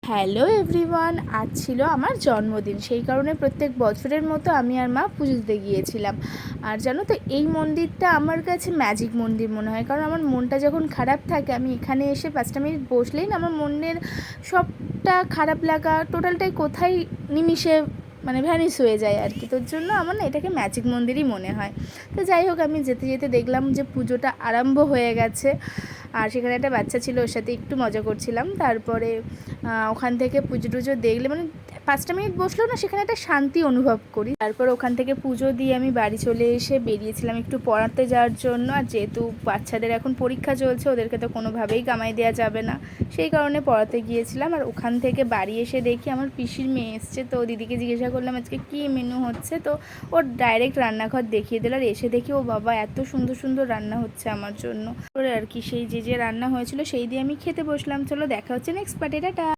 Hello everyone, আজ ছিল আমার জন্মদিন। সেই কারণে প্রত্যেক বছরের মতো আমি আর মা পুজো দিতে গিয়েছিলাম। আর জানো তো, এই মন্দিরটা আমার কাছে ম্যাজিক মন্দির মনে হয়। কারণ আমার মনটা যখন খারাপ থাকে, আমি এখানে এসে 5 মিনিট বসলেই না আমার মনের সবটা খারাপ লাগা টোটালটাই কোথায় নিমিষে ভ্যানিশ হয়ে যায় আর কি। তোর জন্য আমার না এটাকে ম্যাজিক মন্দিরই মনে হয়। তো যাই হোক, আমি যেতে যেতে দেখলাম যে পুজোটা আরম্ভ হয়ে গেছে। আর সেখানে একটা বাচ্চা ছিল, ওর সাথে একটু মজা করছিলাম। তারপরে ওখান থেকে পুজো টুজো দেখলে 5টা মিনিট বসলেও না সেখানে একটা শান্তি অনুভব করি। তারপর ওখান থেকে পুজো দিয়ে আমি বাড়ি চলে এসে বেরিয়েছিলাম একটু পড়াতে যাওয়ার জন্য। আর যেহেতু বাচ্চাদের এখন পরীক্ষা চলছে, ওদেরকে তো কোনোভাবেই কামাই দেওয়া যাবে না, সেই কারণে পড়াতে গিয়েছিলাম। আর ওখান থেকে বাড়ি এসে দেখি আমার পিসির মেয়ে এসছে। তো দিদিকে জিজ্ঞাসা করলাম আজকে কী মেনু হচ্ছে। তো ওর ডাইরেক্ট রান্নাঘর দেখিয়ে দিল। আর এসে দেখি ও বাবা, এত সুন্দর সুন্দর রান্না হচ্ছে আমার জন্য। ওর আর কি সেই যে রান্না হয়েছিল সেই দিয়ে আমি খেতে বসলাম। চলো দেখা হচ্ছে নেক্সট পার্টে, টাটা।